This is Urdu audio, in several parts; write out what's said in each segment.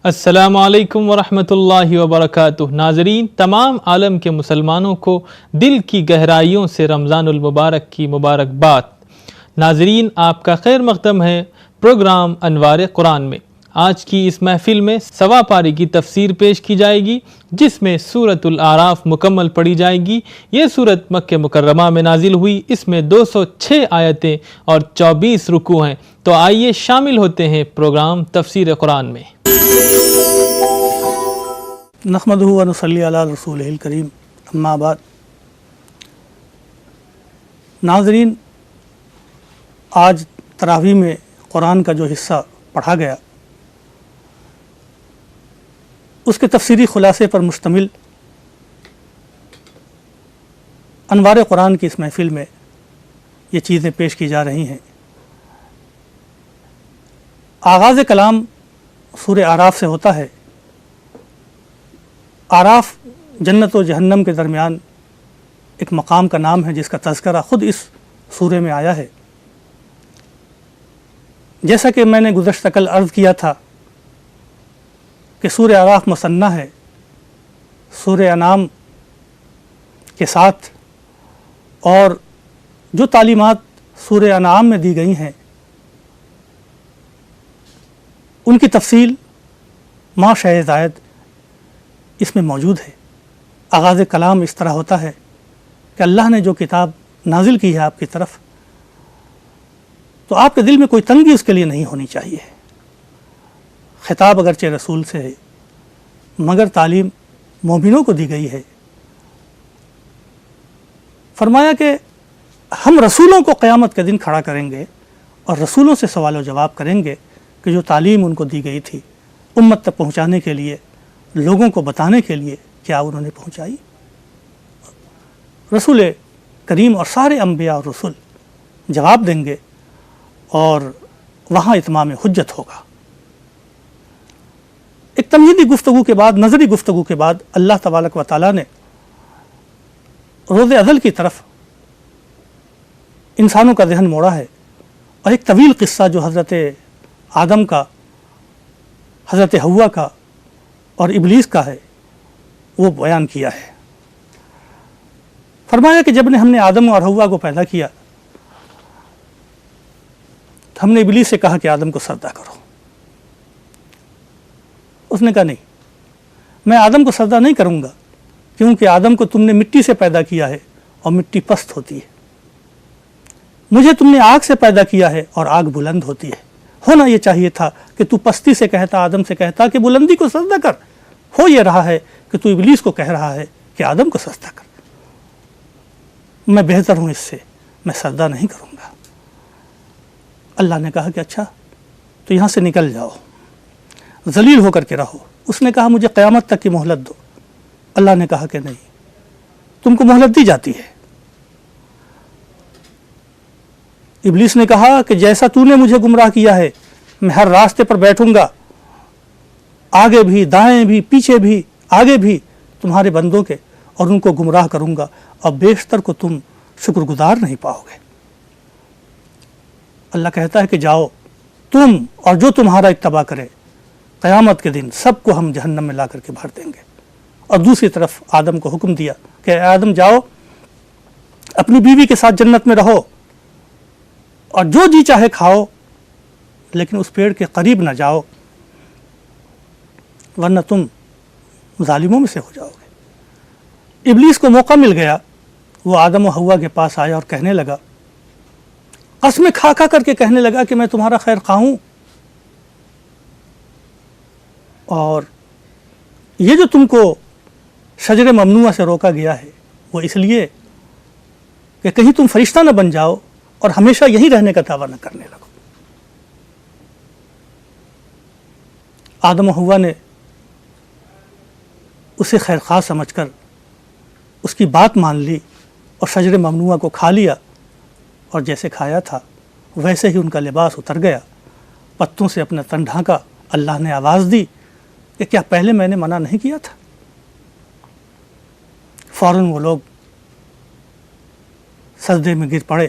السلام علیکم ورحمۃ اللہ وبرکاتہ۔ ناظرین، تمام عالم کے مسلمانوں کو دل کی گہرائیوں سے رمضان المبارک کی مبارکباد۔ ناظرین، آپ کا خیر مقدم ہے پروگرام انوار قرآن میں۔ آج کی اس محفل میں 1.25 پارے کی تفسیر پیش کی جائے گی، جس میں سورۃ الاعراف مکمل پڑھی جائے گی۔ یہ سورت مکہ مکرمہ میں نازل ہوئی، اس میں 206 آیتیں اور 24 رکوع ہیں۔ تو آئیے شامل ہوتے ہیں پروگرام تفسیر قرآن میں۔ نحمدہ و نصلی علی رسولہ الکریم، اما بعد۔ ناظرین، آج تراویح میں قرآن کا جو حصہ پڑھا گیا، اس کے تفسیری خلاصے پر مشتمل انوار قرآن کی اس محفل میں یہ چیزیں پیش کی جا رہی ہیں۔ آغاز کلام سورہ اعراف سے ہوتا ہے۔ اعراف جنت و جہنم کے درمیان ایک مقام کا نام ہے، جس کا تذکرہ خود اس سورہ میں آیا ہے۔ جیسا کہ میں نے گزشتہ کل عرض کیا تھا کہ سورہ اعراف مثنیٰ ہے سورہ انعام کے ساتھ، اور جو تعلیمات سورہ انعام میں دی گئی ہیں ان کی تفصیل ما شاء زائد اس میں موجود ہے۔ آغاز کلام اس طرح ہوتا ہے کہ اللہ نے جو کتاب نازل کی ہے آپ کی طرف، تو آپ کے دل میں کوئی تنگی اس کے لیے نہیں ہونی چاہیے۔ خطاب اگرچہ رسول سے ہے، مگر تعلیم مومنوں کو دی گئی ہے۔ فرمایا کہ ہم رسولوں کو قیامت کے دن کھڑا کریں گے اور رسولوں سے سوال و جواب کریں گے کہ جو تعلیم ان کو دی گئی تھی امت تک پہنچانے کے لیے، لوگوں کو بتانے کے لیے، کیا انہوں نے پہنچائی؟ رسول کریم اور سارے انبیاء اور رسول جواب دیں گے، اور وہاں اتمام حجت ہوگا۔ ایک تمہیدی گفتگو کے بعد، نظری گفتگو کے بعد، اللہ تبارک و تعالیٰ نے روز ازل کی طرف انسانوں کا ذہن موڑا ہے، اور ایک طویل قصہ جو حضرت آدم کا، حضرت حوا کا اور ابلیس کا ہے، وہ بیان کیا ہے۔ فرمایا کہ جب ہم نے آدم اور حوا کو پیدا کیا، تو ہم نے ابلیس سے کہا کہ آدم کو سجدہ کرو۔ اس نے کہا نہیں، میں آدم کو سجدہ نہیں کروں گا، کیونکہ آدم کو تم نے مٹی سے پیدا کیا ہے اور مٹی پست ہوتی ہے، مجھے تم نے آگ سے پیدا کیا ہے اور آگ بلند ہوتی ہے۔ ہونا یہ چاہیے تھا کہ تو پستی سے کہتا، آدم سے کہتا کہ بلندی کو سجدہ کر۔ ہو یہ رہا ہے کہ تو ابلیس کو کہہ رہا ہے کہ آدم کو سجدہ کر۔ میں بہتر ہوں اس سے، میں سجدہ نہیں کروں گا۔ اللہ نے کہا کہ اچھا، تو یہاں سے نکل جاؤ، ذلیل ہو کر کے رہو۔ اس نے کہا مجھے قیامت تک کی مہلت دو۔ اللہ نے کہا کہ نہیں، تم کو مہلت دی جاتی ہے۔ ابلیس نے کہا کہ جیسا تو نے مجھے گمراہ کیا ہے، میں ہر راستے پر بیٹھوں گا، آگے بھی، دائیں بھی، پیچھے بھی، آگے بھی تمہارے بندوں کے، اور ان کو گمراہ کروں گا، اور بیشتر کو تم شکر گزار نہیں پاؤ گے۔ اللہ کہتا ہے کہ جاؤ تم اور جو تمہارا اتباع کرے، قیامت کے دن سب کو ہم جہنم میں لا کر کے بھر دیں گے۔ اور دوسری طرف آدم کو حکم دیا کہ اے آدم جاؤ، اپنی بیوی کے ساتھ جنت میں رہو، اور جو جی چاہے کھاؤ، لیکن اس پیڑ کے قریب نہ جاؤ، ورنہ تم ظالموں میں سے ہو جاؤ گے۔ ابلیس کو موقع مل گیا، وہ آدم و حوا کے پاس آیا اور کہنے لگا، قسمیں کھا کھا کر کے کہنے لگا کہ میں تمہارا خیر خواہ ہوں، اور یہ جو تم کو شجر ممنوعہ سے روکا گیا ہے، وہ اس لیے کہ کہیں تم فرشتہ نہ بن جاؤ اور ہمیشہ یہیں رہنے کا دعویٰ نہ کرنے لگو۔ آدم و حوا نے اسے خیر خواہ سمجھ کر اس کی بات مان لی اور شجر ممنوعہ کو کھا لیا، اور جیسے کھایا تھا ویسے ہی ان کا لباس اتر گیا، پتوں سے اپنا تن ڈھانکا۔ اللہ نے آواز دی کہ کیا پہلے میں نے منع نہیں کیا تھا؟ فوراً وہ لوگ سجدے میں گر پڑے،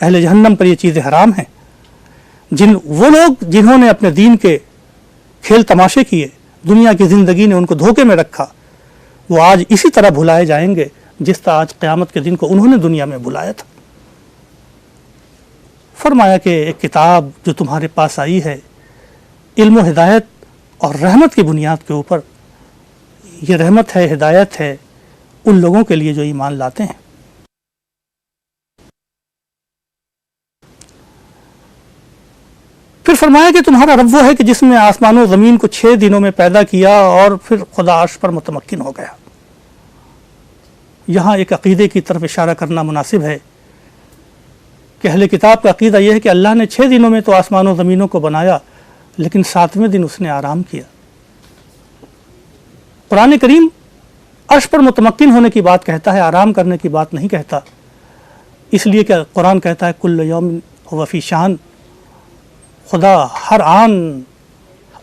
اہل جہنم پر یہ چیزیں حرام ہیں. وہ لوگ جنہوں نے اپنے دین کے کھیل تماشے کیے، دنیا کی زندگی نے ان کو دھوکے میں رکھا، وہ آج اسی طرح بھلائے جائیں گے جس طرح آج قیامت کے دن کو انہوں نے دنیا میں بھلایا تھا. فرمایا کہ ایک کتاب جو تمہارے پاس آئی ہے علم و ہدایت اور رحمت کی بنیاد کے اوپر، یہ رحمت ہے، ہدایت ہے ان لوگوں کے لیے جو ایمان لاتے ہیں. پھر فرمایا کہ تمہارا رب وہ ہے کہ جس نے آسمان و زمین کو 6 دنوں میں پیدا کیا اور پھر خدا عرش پر متمکن ہو گیا. یہاں ایک عقیدے کی طرف اشارہ کرنا مناسب ہے کہ اہل کتاب کا عقیدہ یہ ہے کہ اللہ نے 6 دنوں میں تو آسمان و زمینوں کو بنایا، لیکن 7ویں دن اس نے آرام کیا. قرآن کریم عرش پر متمکن ہونے کی بات کہتا ہے، آرام کرنے کی بات نہیں کہتا، اس لیے کہ قرآن کہتا ہے کل یوم هو فی شان. خدا ہر آن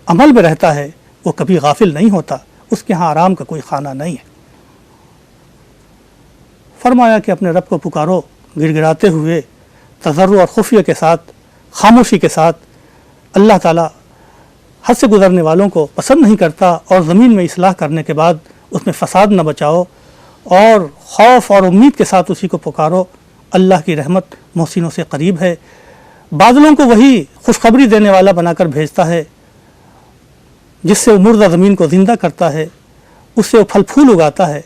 عمل میں رہتا ہے، وہ کبھی غافل نہیں ہوتا، اس کے ہاں آرام کا کوئی خانہ نہیں ہے. فرمایا کہ اپنے رب کو پکارو گڑ گڑاتے ہوئے، تضرع اور خفیہ کے ساتھ، خاموشی کے ساتھ. اللہ تعالیٰ حد سے گزرنے والوں کو پسند نہیں کرتا، اور زمین میں اصلاح کرنے کے بعد اس میں فساد نہ بچاؤ، اور خوف اور امید کے ساتھ اسی کو پکارو. اللہ کی رحمت محسنوں سے قریب ہے. بادلوں کو وہی خوشخبری دینے والا بنا کر بھیجتا ہے جس سے وہ مردہ زمین کو زندہ کرتا ہے، اس سے وہ پھل پھول اگاتا ہے.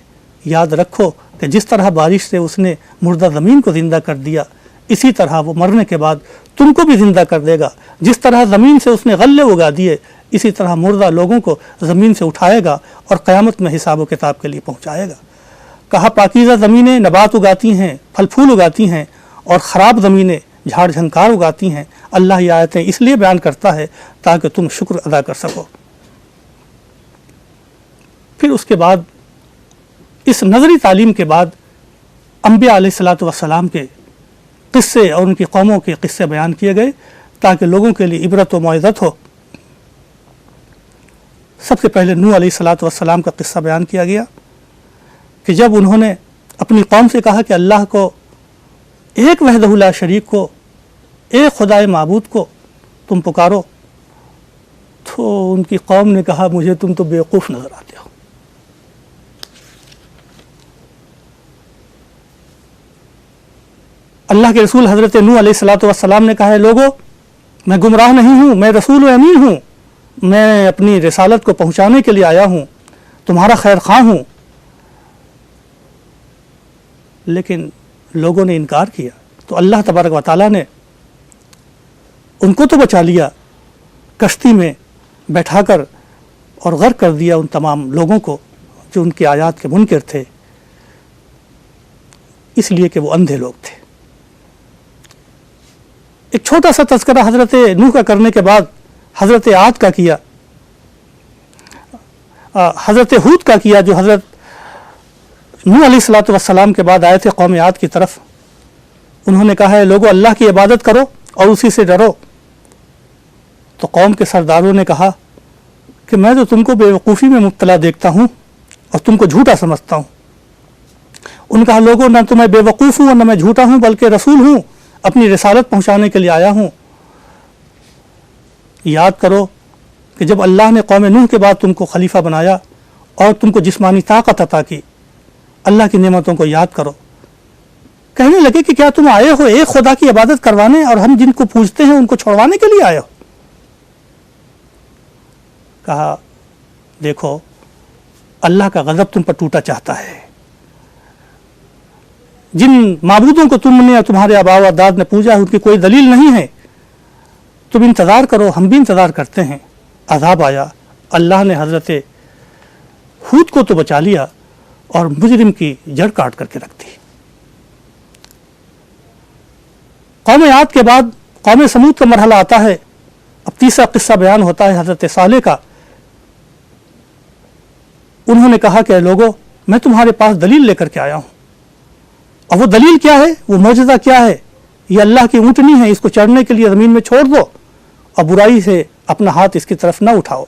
یاد رکھو کہ جس طرح بارش سے اس نے مردہ زمین کو زندہ کر دیا، اسی طرح وہ مرنے کے بعد تم کو بھی زندہ کر دے گا. جس طرح زمین سے اس نے غلے اگا دیے، اسی طرح مردہ لوگوں کو زمین سے اٹھائے گا اور قیامت میں حساب و کتاب کے لیے پہنچائے گا. کہا پاکیزہ زمینیں نبات اگاتی ہیں، پھل پھول اگاتی ہیں، اور خراب زمینیں جھاڑ جھنکار اگاتی ہیں. اللہ یہ آیتیں اس لیے بیان کرتا ہے تاکہ تم شکر ادا کر سکو. پھر اس کے بعد اس نظری تعلیم کے بعد انبیاء علیہ الصلاۃ والسلام کے قصے اور ان کی قوموں کے قصے بیان کیے گئے تاکہ لوگوں کے لیے عبرت و موعظت ہو. سب سے پہلے نوح علیہ الصلاۃ والسلام کا قصہ بیان کیا گیا کہ جب انہوں نے اپنی قوم سے کہا کہ اللہ کو ایک وحدہ لا شریک کو، ایک خدائے معبود کو تم پکارو، تو ان کی قوم نے کہا مجھے تم تو بیوقوف نظر آتے ہو. اللہ کے رسول حضرت نوح علیہ الصلاۃ والسلام نے کہا ہے لوگو، میں گمراہ نہیں ہوں، میں رسول و امین ہوں، میں اپنی رسالت کو پہنچانے کے لیے آیا ہوں، تمہارا خیر خواہ ہوں. لیکن لوگوں نے انکار کیا تو اللہ تبارک و تعالیٰ نے ان کو تو بچا لیا، کشتی میں بیٹھا کر اور غرق کر دیا ان تمام لوگوں کو جو ان کی آیات کے منکر تھے، اس لیے کہ وہ اندھے لوگ تھے. ایک چھوٹا سا تذکرہ حضرت نوح کا کرنے کے بعد حضرت عاد کا کیا، حضرت ہود کا کیا، جو حضرت نوح علیہ الصلاۃ والسلام کے بعد آئے تھے قوم عاد کی طرف. انہوں نے کہا ہے لوگو اللہ کی عبادت کرو اور اسی سے ڈرو. تو قوم کے سرداروں نے کہا کہ میں تو تم کو بے وقوفی میں مبتلا دیکھتا ہوں اور تم کو جھوٹا سمجھتا ہوں. ان کہا لوگوں نہ تو میں بے وقوف ہوں اور نہ میں جھوٹا ہوں، بلکہ رسول ہوں، اپنی رسالت پہنچانے کے لیے آیا ہوں. یاد کرو کہ جب اللہ نے قوم نوح کے بعد تم کو خلیفہ بنایا اور تم کو جسمانی طاقت عطا کی، اللہ کی نعمتوں کو یاد کرو. کہنے لگے کہ کیا تم آئے ہو ایک خدا کی عبادت کروانے اور ہم جن کو پوجتے ہیں ان کو چھوڑوانے کے لیے آئے ہو؟ کہا دیکھو اللہ کا غضب تم پر ٹوٹا چاہتا ہے. جن معبودوں کو تم نے اور تمہارے آباء و اجداد نے پوجا ہے ان کی کوئی دلیل نہیں ہے. تم انتظار کرو، ہم بھی انتظار کرتے ہیں. عذاب آیا، اللہ نے حضرت ہود کو تو بچا لیا اور مجرم کی جڑ کاٹ کر کے رکھ دی. قوم عاد کے بعد قوم سمود کا مرحلہ آتا ہے. اب تیسرا قصہ بیان ہوتا ہے حضرت صالح کا. انہوں نے کہا کہ لوگوں میں تمہارے پاس دلیل لے کر کے آیا ہوں. اور وہ دلیل کیا ہے، وہ معجزہ کیا ہے؟ یہ اللہ کی اونٹنی ہے، اس کو چڑھنے کے لیے زمین میں چھوڑ دو اور برائی سے اپنا ہاتھ اس کی طرف نہ اٹھاؤ.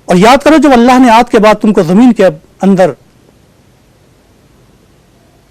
اور یاد کرو جب اللہ نے عاد کے بعد تم کو زمین کے اندر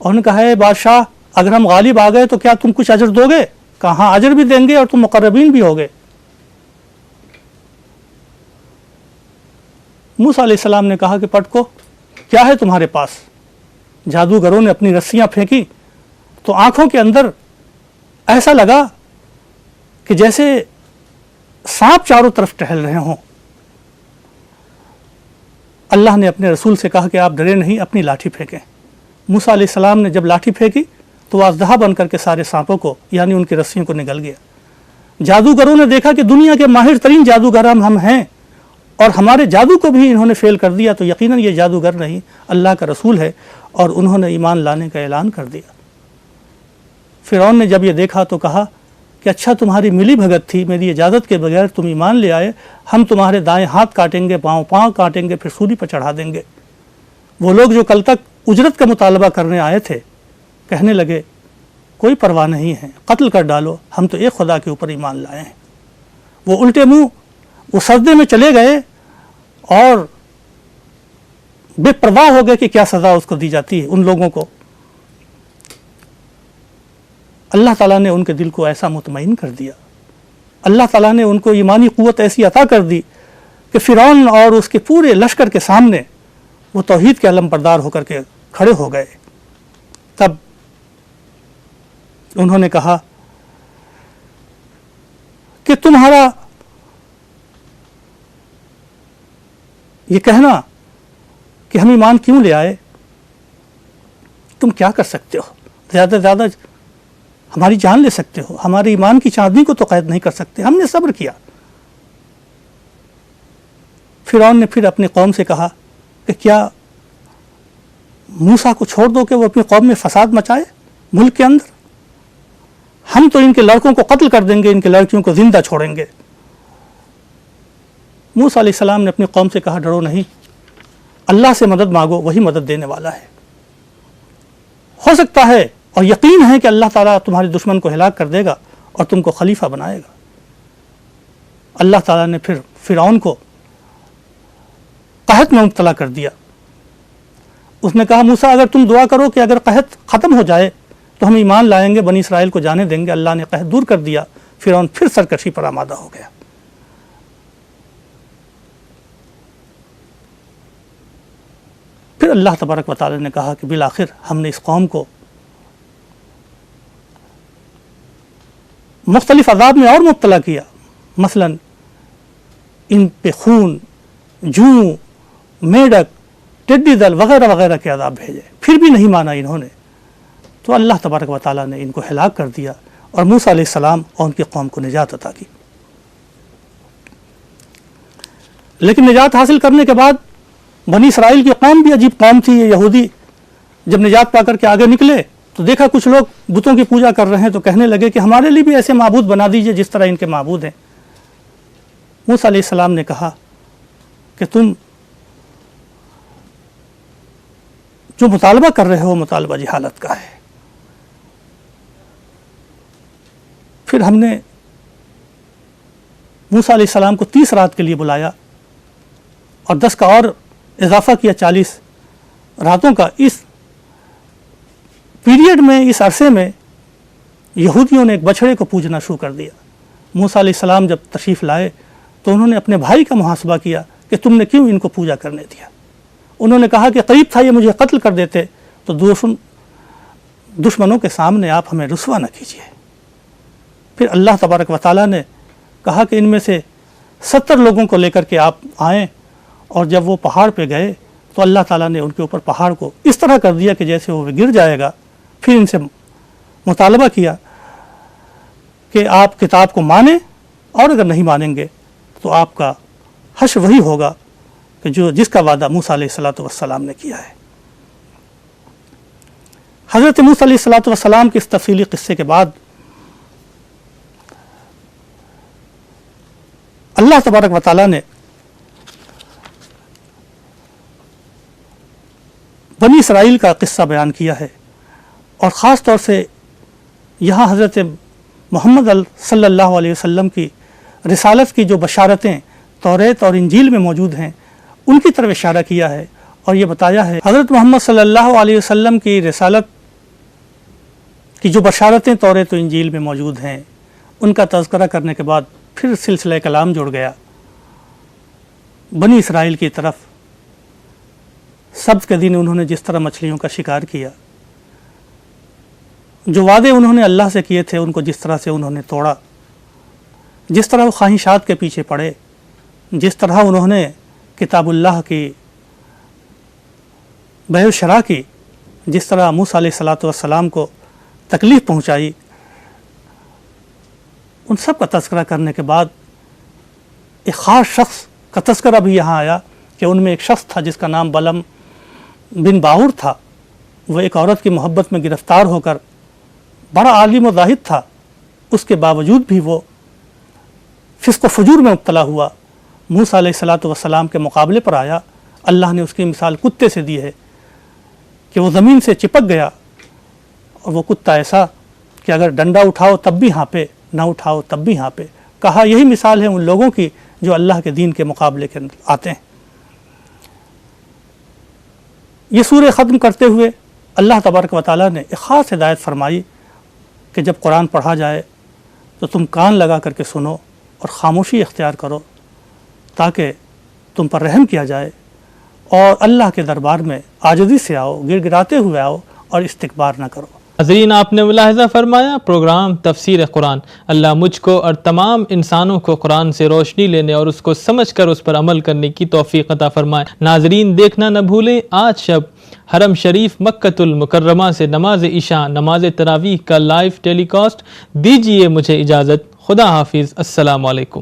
اور نے کہا ہے بادشاہ اگر ہم غالب آ گئے تو کیا تم کچھ اجر دو گے؟ کہا ہاں اجر بھی دیں گے اور تم مقربین بھی ہوگے۔ موسیٰ علیہ السلام نے کہا کہ پٹکو کیا ہے تمہارے پاس؟ جادوگروں نے اپنی رسیاں پھینکی تو آنکھوں کے اندر ایسا لگا کہ جیسے سانپ چاروں طرف ٹہل رہے ہوں۔ اللہ نے اپنے رسول سے کہا کہ آپ ڈرے نہیں، اپنی لاٹھی پھینکیں۔ موسیٰ علیہ السلام نے جب لاٹھی پھینکی تو وہ اژدہا بن کر کے سارے سانپوں کو یعنی ان کی رسیوں کو نگل گیا۔ جادوگروں نے دیکھا کہ دنیا کے ماہر ترین جادوگر ہم ہیں اور ہمارے جادو کو بھی انہوں نے فیل کر دیا، تو یقیناً یہ جادوگر نہیں اللہ کا رسول ہے، اور انہوں نے ایمان لانے کا اعلان کر دیا۔ فرعون نے جب یہ دیکھا تو کہا کہ اچھا تمہاری ملی بھگت تھی، میری اجازت کے بغیر تم ایمان لے آئے، ہم تمہارے دائیں ہاتھ کاٹیں گے، پاؤں کاٹیں گے، پھر سولی پر چڑھا دیں گے۔ وہ لوگ جو کل تک اجرت کا مطالبہ کرنے آئے تھے کہنے لگے کوئی پرواہ نہیں ہے، قتل کر ڈالو، ہم تو ایک خدا کے اوپر ایمان لائے ہیں۔ وہ الٹے منہ وہ سجدے میں چلے گئے اور بے پرواہ ہو گئے کہ کیا سزا اس کو دی جاتی ہے ان لوگوں کو۔ اللہ تعالیٰ نے ان کے دل کو ایسا مطمئن کر دیا، اللہ تعالیٰ نے ان کو ایمانی قوت ایسی عطا کر دی کہ فرعون اور اس کے پورے لشکر کے سامنے وہ توحید کے علم بردار ہو کر کے کھڑے ہو گئے۔ تب انہوں نے کہا کہ تمہارا یہ کہنا کہ ہم ایمان کیوں لے آئے، تم کیا کر سکتے ہو؟ زیادہ سے زیادہ ہماری جان لے سکتے ہو، ہمارے ایمان کی چاندنی کو تو قید نہیں کر سکتے۔ ہم نے صبر کیا۔ فرعون نے پھر اپنی قوم سے کہا کہ کیا موسیٰ کو چھوڑ دو کہ وہ اپنی قوم میں فساد مچائے ملک کے اندر؟ ہم تو ان کے لڑکوں کو قتل کر دیں گے، ان کی لڑکیوں کو زندہ چھوڑیں گے۔ موسیٰ علیہ السلام نے اپنی قوم سے کہا ڈرو نہیں، اللہ سے مدد مانگو، وہی مدد دینے والا ہے۔ ہو سکتا ہے اور یقین ہے کہ اللہ تعالیٰ تمہارے دشمن کو ہلاک کر دے گا اور تم کو خلیفہ بنائے گا۔ اللہ تعالیٰ نے پھر فرعون کو قحط میں مبتلا کر دیا۔ اس نے کہا موسیٰ اگر تم دعا کرو کہ اگر قحط ختم ہو جائے تو ہم ایمان لائیں گے، بنی اسرائیل کو جانے دیں گے۔ اللہ نے قحط دور کر دیا، فرعون پھر سرکشی پر آمادہ ہو گیا۔ پھر اللہ تبارک و تعالی نے کہا کہ بالآخر ہم نے اس قوم کو مختلف عذاب میں اور مبتلا کیا، مثلا ان پہ خون، جوں، میڈک، ٹڈی دل وغیرہ وغیرہ کے عذاب بھیجے، پھر بھی نہیں مانا انہوں نے، تو اللہ تبارک و تعالیٰ نے ان کو ہلاک کر دیا اور موسیٰ علیہ السلام اور ان کی قوم کو نجات عطا کی۔ لیکن نجات حاصل کرنے کے بعد بنی اسرائیل کی قوم بھی عجیب قوم تھی، یہ یہودی جب نجات پا کر کے آگے نکلے تو دیکھا کچھ لوگ بتوں کی پوجا کر رہے ہیں، تو کہنے لگے کہ ہمارے لیے بھی ایسے معبود بنا دیجئے جس طرح ان کے معبود ہیں۔ موسیٰ علیہ السلام نے کہا کہ تم جو مطالبہ کر رہے ہو مطالبہ جہالت کا ہے۔ پھر ہم نے موسیٰ علیہ السلام کو 30 رات کے لیے بلایا اور 10 کا اور اضافہ کیا، 40 راتوں کا۔ اس پیریڈ میں، اس عرصے میں یہودیوں نے ایک بچھڑے کو پوجنا شروع کر دیا۔ موسیٰ علیہ السلام جب تشریف لائے تو انہوں نے اپنے بھائی کا محاسبہ کیا کہ تم نے کیوں ان کو پوجا کرنے دیا۔ انہوں نے کہا کہ قریب تھا یہ مجھے قتل کر دیتے، تو دشمنوں کے سامنے آپ ہمیں رسوا نہ کیجیے۔ پھر اللہ تبارک و تعالیٰ نے کہا کہ ان میں سے 70 لوگوں کو لے کر کے آپ آئیں، اور جب وہ پہاڑ پہ گئے تو اللہ تعالیٰ نے ان کے اوپر پہاڑ کو اس طرح کر دیا کہ جیسے وہ گر جائے گا۔ پھر ان سے مطالبہ کیا کہ آپ کتاب کو مانیں، اور اگر نہیں مانیں گے تو آپ کا حشر وہی ہوگا کہ جس کا وعدہ موسیٰ علیہ السلام نے کیا ہے۔ حضرت موسیٰ علیہ السلام کے اس تفصیلی قصے کے بعد اللہ تبارک و تعالیٰ نے بنی اسرائیل کا قصہ بیان کیا ہے، اور خاص طور سے یہاں حضرت محمد صلی اللہ علیہ وسلم کی رسالت کی جو بشارتیں توریت اور انجیل میں موجود ہیں ان کی طرف اشارہ کیا ہے، اور یہ بتایا ہے حضرت محمد صلی اللہ علیہ وسلم کی رسالت کہ جو بشارتیں تورات و انجیل میں موجود ہیں ان کا تذکرہ کرنے کے بعد پھر سلسلہ کلام جڑ گیا بنی اسرائیل کی طرف۔ سبت کے دن انہوں نے جس طرح مچھلیوں کا شکار کیا، جو وعدے انہوں نے اللہ سے کیے تھے ان کو جس طرح سے انہوں نے توڑا، جس طرح وہ خواہشات کے پیچھے پڑے، جس طرح انہوں نے کتاب اللہ کی بیع و شراء کی، جس طرح موسیٰ علیہ السلام کو تکلیف پہنچائی، ان سب کا تذکرہ کرنے کے بعد ایک خاص شخص کا تذکرہ بھی یہاں آیا کہ ان میں ایک شخص تھا جس کا نام بلم بن باور تھا۔ وہ ایک عورت کی محبت میں گرفتار ہو کر بڑا عالم و زاہد تھا، اس کے باوجود بھی وہ فسق و فجور میں مبتلا ہوا، موسیٰ علیہ السلام کے مقابلے پر آیا۔ اللہ نے اس کی مثال کتے سے دی ہے کہ وہ زمین سے چپک گیا، اور وہ کتا ایسا کہ اگر ڈنڈا اٹھاؤ تب بھی ہانپے، نہ اٹھاؤ تب بھی ہانپے۔ کہا یہی مثال ہے ان لوگوں کی جو اللہ کے دین کے مقابلے کے اندر آتے ہیں۔ یہ سورہ ختم کرتے ہوئے اللہ تبارک و تعالیٰ نے ایک خاص ہدایت فرمائی کہ جب قرآن پڑھا جائے تو تم کان لگا کر کے سنو اور خاموشی اختیار کرو تاکہ تم پر رحم کیا جائے، اور اللہ کے دربار میں عاجزی سے آؤ، گر گراتے ہوئے آؤ اور استکبار نہ کرو۔ حضرین، آپ نے ملاحظہ فرمایا پروگرام تفسیر قرآن۔ اللہ مجھ کو اور تمام انسانوں کو قرآن سے روشنی لینے اور اس کو سمجھ کر اس پر عمل کرنے کی توفیق عطا فرمائے۔ ناظرین، دیکھنا نہ بھولیں آج شب حرم شریف مکۃ المکرمہ سے نماز عشاء، نماز تراویح کا لائیو ٹیلی کاسٹ۔ دیجیے مجھے اجازت، خدا حافظ، السلام علیکم۔